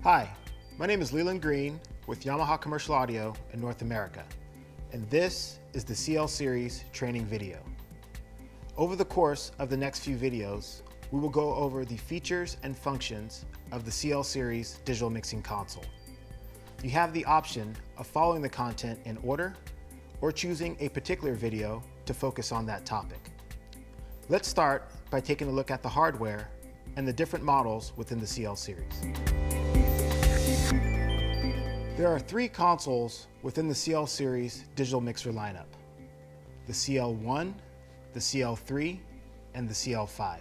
Hi, my name is Leland Green with Yamaha Commercial Audio in North America, and this is the CL Series training video. Over the course of the next few videos, we will go over the features and functions of the CL Series digital mixing console. You have the option of following the content in order or choosing a particular video to focus on that topic. Let's start by taking a look at the hardware and the different models within the CL Series. There are three consoles within the CL Series digital mixer lineup: the CL1, the CL3, and the CL5.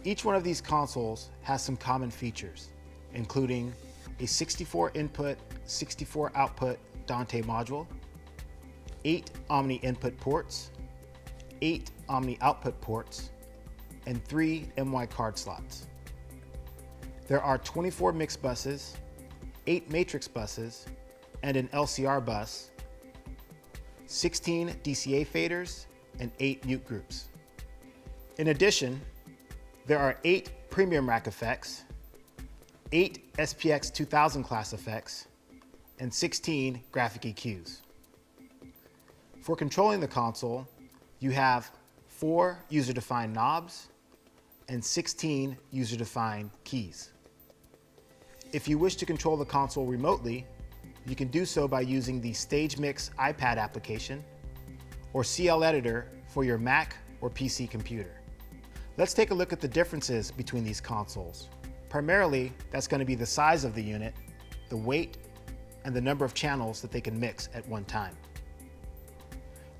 Each one of these consoles has some common features, including a 64 input, 64 output Dante module, 8 Omni input ports, 8 Omni output ports, and 3 MY card slots. There are 24 mix buses, 8 matrix buses, and an LCR bus, 16 DCA faders, and 8 mute groups. In addition, there are 8 premium rack effects, 8 SPX 2000 class effects, and 16 graphic EQs. For controlling the console, you have 4 user-defined knobs and 16 user-defined keys. If you wish to control the console remotely, you can do so by using the StageMix iPad application or CL Editor for your Mac or PC computer. Let's take a look at the differences between these consoles. Primarily, that's going to be the size of the unit, the weight, and the number of channels that they can mix at one time.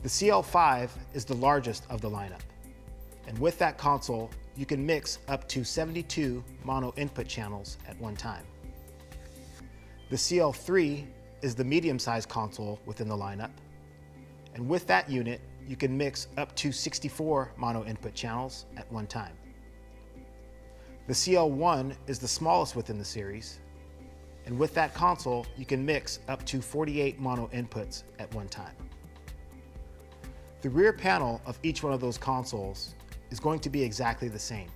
The CL5 is the largest of the lineup, and with that console, you can mix up to 72 mono input channels at one time. The CL3 is the medium-sized console within the lineup, and with that unit, you can mix up to 64 mono input channels at one time. The CL1 is the smallest within the series, and with that console, you can mix up to 48 mono inputs at one time. The rear panel of each one of those consoles is going to be exactly the same.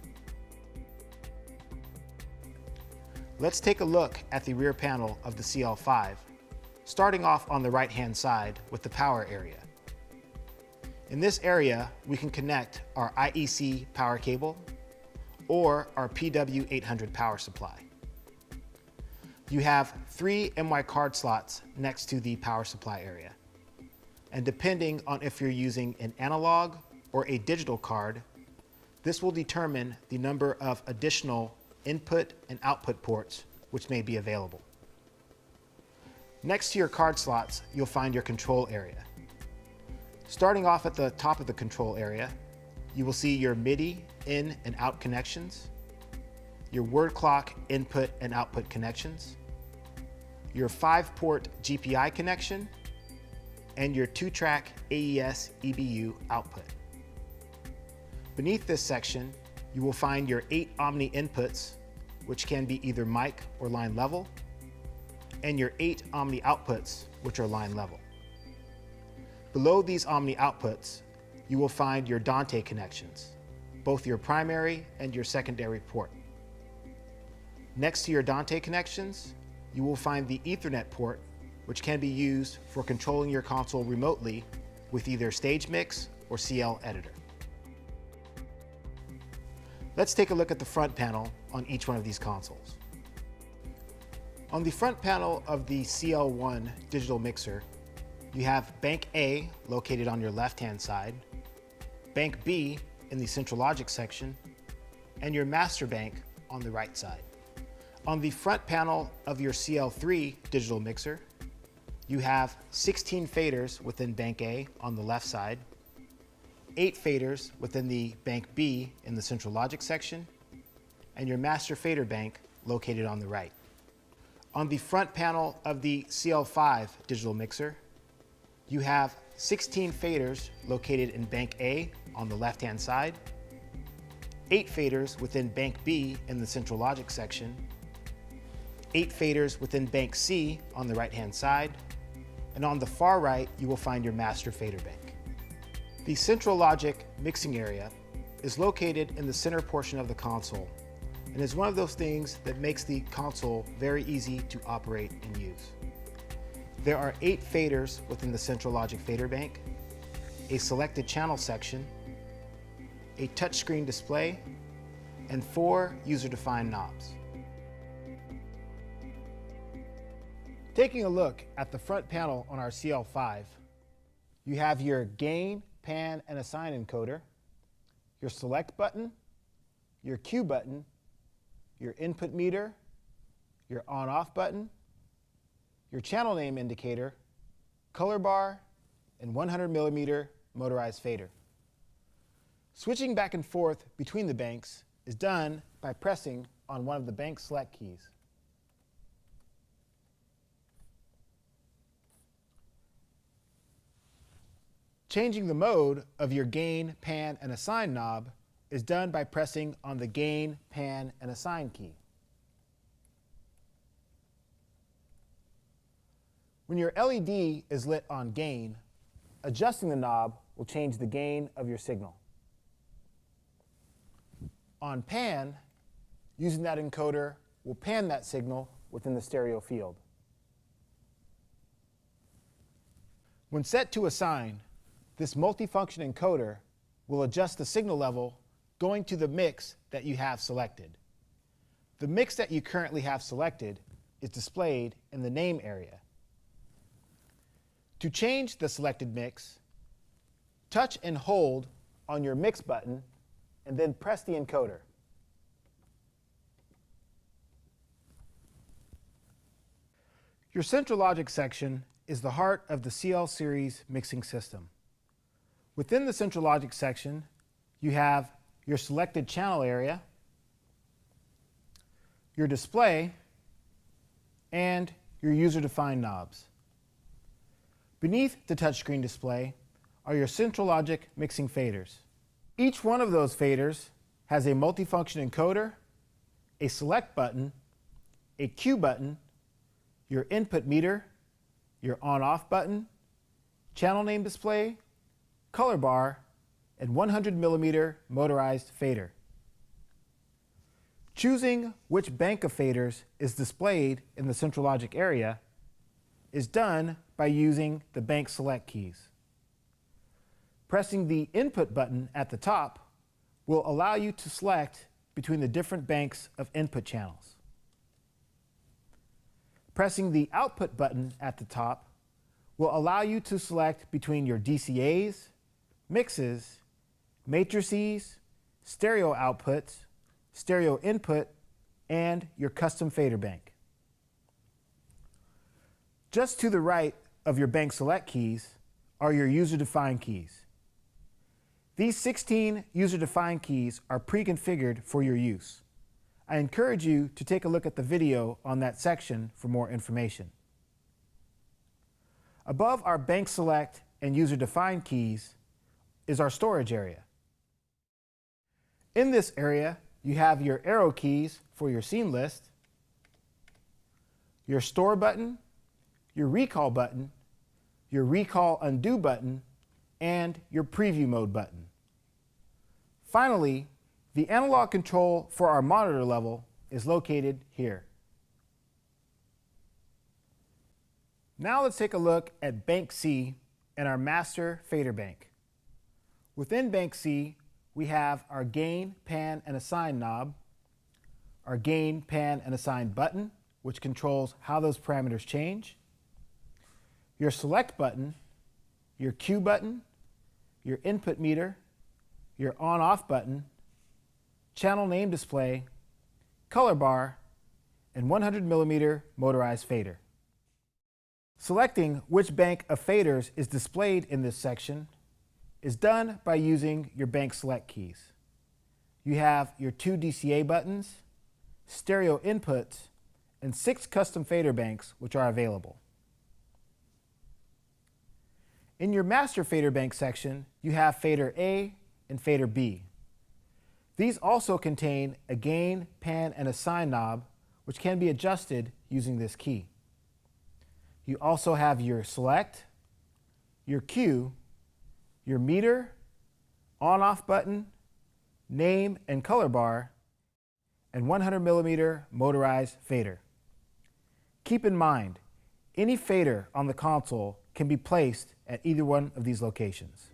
Let's take a look at the rear panel of the CL5, starting off on the right-hand side with the power area. In this area, we can connect our IEC power cable or our PW800 power supply. You have 3 MY card slots next to the power supply area. And depending on if you're using an analog or a digital card, this will determine the number of additional input and output ports which may be available. Next to your card slots, you'll find your control area. Starting off at the top of the control area, you will see your MIDI in and out connections, your word clock input and output connections, your 5-port GPI connection, and your 2-track AES EBU output. Beneath this section, you will find your 8 Omni inputs, which can be either mic or line level, and your 8 Omni outputs, which are line level. Below these Omni outputs, you will find your Dante connections, both your primary and your secondary port. Next to your Dante connections, you will find the Ethernet port, which can be used for controlling your console remotely with either StageMix or CL Editor. Let's take a look at the front panel on each one of these consoles. On the front panel of the CL1 digital mixer, you have Bank A located on your left-hand side, Bank B in the central logic section, and your master bank on the right side. On the front panel of your CL3 digital mixer, you have 16 faders within Bank A on the left side, 8 faders within the Bank B in the central logic section, and your master fader bank located on the right. On the front panel of the CL5 digital mixer, you have 16 faders located in Bank A on the left-hand side, 8 faders within Bank B in the central logic section, 8 faders within Bank C on the right-hand side, and on the far right, you will find your master fader bank. The central logic mixing area is located in the center portion of the console and is one of those things that makes the console very easy to operate and use. There are 8 faders within the central logic fader bank, a selected channel section, a touchscreen display, and 4 user-defined knobs. Taking a look at the front panel on our CL5, you have your gain, pan, and assign encoder, your select button, your Q button, your input meter, your on-off button, your channel name indicator, color bar, and 100mm motorized fader. Switching back and forth between the banks is done by pressing on one of the bank select keys. Changing the mode of your gain, pan, and assign knob is done by pressing on the gain, pan, and assign key. When your LED is lit on gain, adjusting the knob will change the gain of your signal. On pan, using that encoder will pan that signal within the stereo field. When set to assign, this multifunction encoder will adjust the signal level going to the mix that you have selected. The mix that you currently have selected is displayed in the name area. To change the selected mix, touch and hold on your mix button and then press the encoder. Your central logic section is the heart of the CL series mixing system. Within the central logic section, you have your selected channel area, your display, and your user-defined knobs. Beneath the touchscreen display are your central logic mixing faders. Each one of those faders has a multifunction encoder, a select button, a Q button, your input meter, your on-off button, channel name display, color bar, and 100mm motorized fader. Choosing which bank of faders is displayed in the central logic area is done by using the bank select keys. Pressing the input button at the top will allow you to select between the different banks of input channels. Pressing the output button at the top will allow you to select between your DCAs, mixes, matrices, stereo outputs, stereo input, and your custom fader bank. Just to the right of your bank select keys are your user-defined keys. These 16 user-defined keys are pre-configured for your use. I encourage you to take a look at the video on that section for more information. Above our bank select and user-defined keys is our storage area. In this area, you have your arrow keys for your scene list, your store button, your recall button, your recall undo button, and your preview mode button. Finally, the analog control for our monitor level is located here. Now let's take a look at Bank C and our master fader bank. Within Bank C, we have our gain, pan, and assign knob, our gain, pan, and assign button, which controls how those parameters change, your select button, your Q button, your input meter, your on-off button, channel name display, color bar, and 100mm motorized fader. Selecting which bank of faders is displayed in this section is done by using your bank select keys. You have your 2 DCA buttons, stereo inputs, and 6 custom fader banks which are available. In your master fader bank section, you have fader A and fader B. These also contain a gain, pan, and assign knob which can be adjusted using this key. You also have your select, your Q, your meter, on-off button, name and color bar, and 100mm motorized fader. Keep in mind, any fader on the console can be placed at either one of these locations.